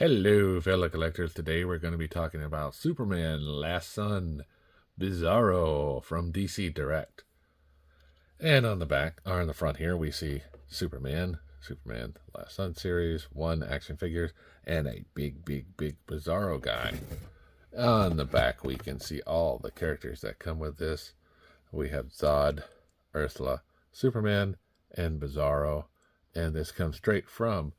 Hello, fellow collectors. Today we're going to be talking about Superman Last Son, Bizarro from DC Direct. And on the back, or on the front here, we see Superman Last Son series, 1 action figures, and a big Bizarro guy. On the back, we can see all the characters that come with this. We have Zod, Ursula, Superman, and Bizarro. And this comes straight from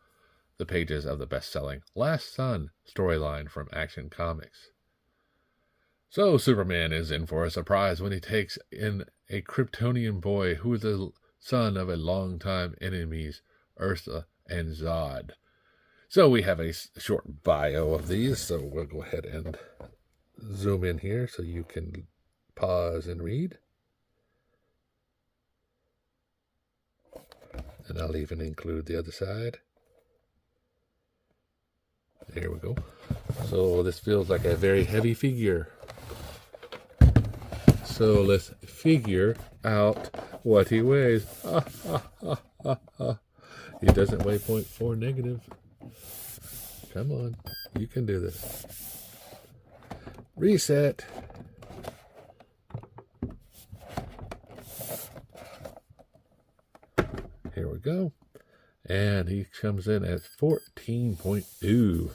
the pages of the best-selling Last Son storyline from Action Comics. So Superman is in for a surprise when he takes in a Kryptonian boy who is the son of a longtime enemies, Ursula and Zod. So we have a short bio of these, so we'll go ahead and zoom in here so you can pause and read. And I'll even include the other side. There we go. So this feels like a very heavy figure. So let's figure out what he weighs. He doesn't weigh 0.4 negative. Come on, you can do this. Reset. Here we go. And he comes in at 14.2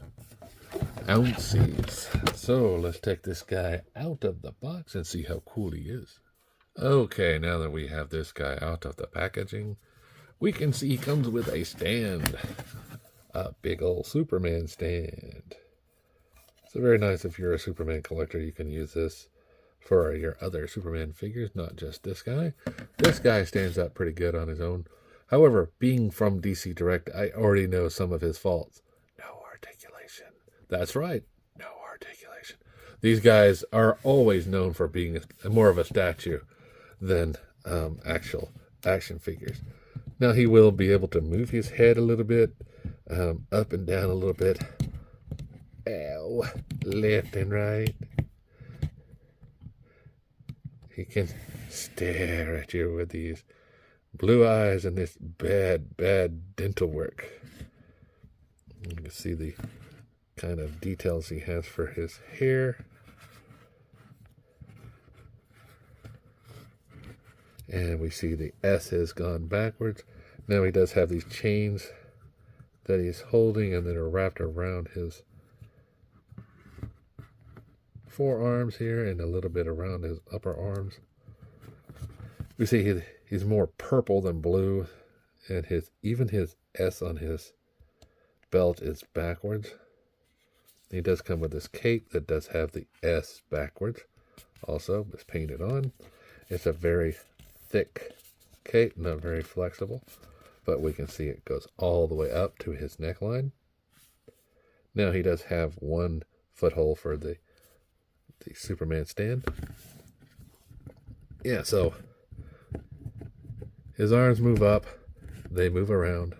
ounces. So let's take this guy out of the box and see how cool he is. Okay, now that we have this guy out of the packaging, we can see he comes with a stand. A big old Superman stand. So very nice if you're a Superman collector. You can use this for your other Superman figures, not just this guy. This guy stands up pretty good on his own. However, being from DC Direct, I already know some of his faults. No articulation. That's right, no articulation. These guys are always known for being more of a statue than actual action figures. Now, he will be able to move his head a little bit, up and down a little bit. Ow, left and right. He can stare at you with these blue eyes and this bad dental work. You can see the kind of details he has for his hair. And we see the S has gone backwards. Now he does have these chains that he's holding and that are wrapped around his forearms here and a little bit around his upper arms. We see he's more purple than blue, and even his S on his belt is backwards. He does come with this cape that does have the S backwards. Also, it's painted on. It's a very thick cape, not very flexible, but we can see it goes all the way up to his neckline. Now he does have one foothold for the Superman stand. Yeah, so his arms move up, they move around,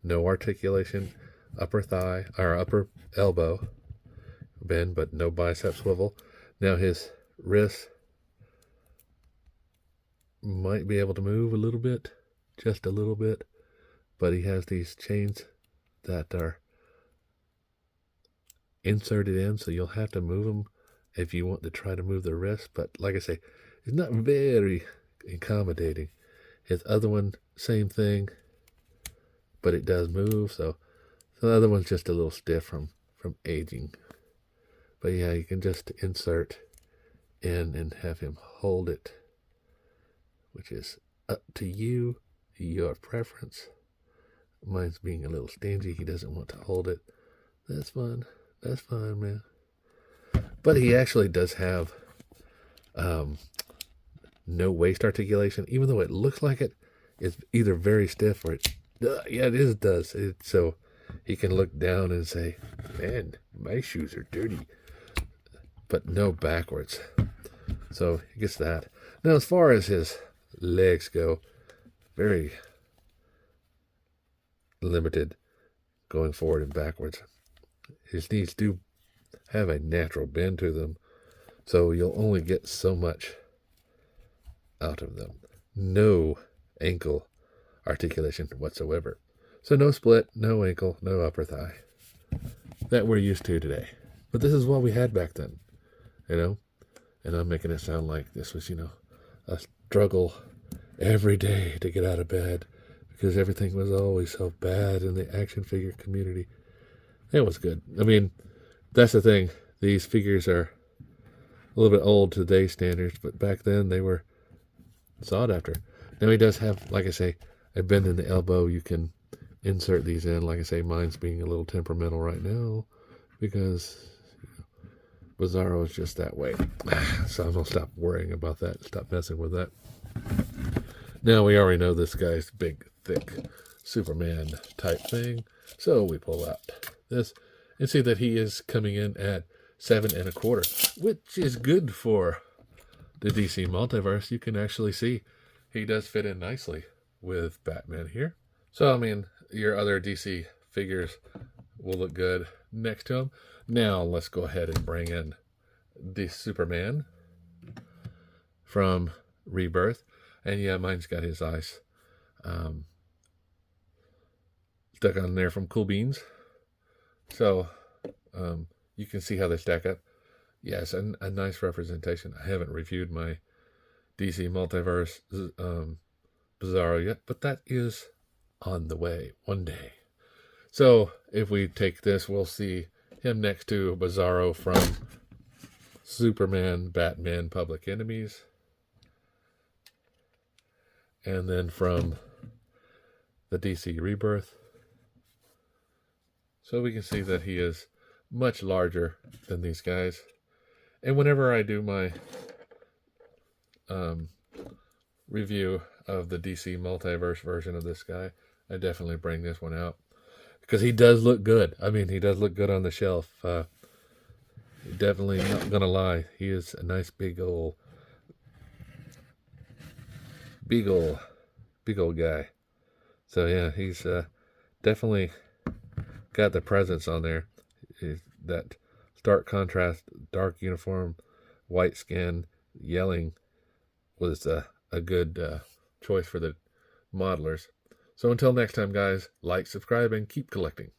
no articulation, upper thigh, or upper elbow bend, but no bicep swivel. Now his wrists might be able to move a little bit, just a little bit, but he has these chains that are inserted in, so you'll have to move them if you want to try to move the wrist. But like I say, it's not very accommodating. His other one, same thing, but it does move. So the other one's just a little stiff from aging. But yeah, you can just insert in and have him hold it, which is up to you, your preference. Mine's being a little stingy. He doesn't want to hold it. That's fine. That's fine, man. But he actually does have no waist articulation, even though it looks like it's either very stiff or it does. So he can look down and say, man, my shoes are dirty, but no backwards. So he gets that. Now, as far as his legs go, very limited going forward and backwards. His knees do have a natural bend to them, so you'll only get so much out of them. No ankle articulation whatsoever. So no split, no ankle, no upper thigh. that we're used to today. But this is what we had back then, you know? And I'm making it sound like this was, a struggle every day to get out of bed because everything was always so bad in the action figure community. It was good. I mean, that's the thing. These figures are a little bit old to today's standards, but back then they were sought after. Now he does have, like I say, a bend in the elbow. You can insert these in. Like I say, mine's being a little temperamental right now because Bizarro is just that way. So I'm going to stop worrying about that. Stop messing with that. Now we already know this guy's big, thick Superman type thing. So we pull out this and see that he is coming in at 7 1/4, which is good for the DC multiverse. You can actually see he does fit in nicely with Batman here. So, I mean, your other DC figures will look good next to him. Now, let's go ahead and bring in the Superman from Rebirth. And yeah, mine's got his eyes stuck on there from Cool Beans. So, you can see how they stack up. Yes, a nice representation. I haven't reviewed my DC Multiverse Bizarro yet, but that is on the way one day. So if we take this, we'll see him next to Bizarro from Superman, Batman, Public Enemies. And then from the DC Rebirth. So we can see that he is much larger than these guys. And whenever I do my review of the DC Multiverse version of this guy, I definitely bring this one out. Because he does look good. I mean, he does look good on the shelf. Definitely not going to lie. He is a nice big old guy. So yeah, he's definitely got the presence on there. That stark contrast, dark uniform, white skin, yelling was a good choice for the modelers. So until next time, guys, like, subscribe, and keep collecting.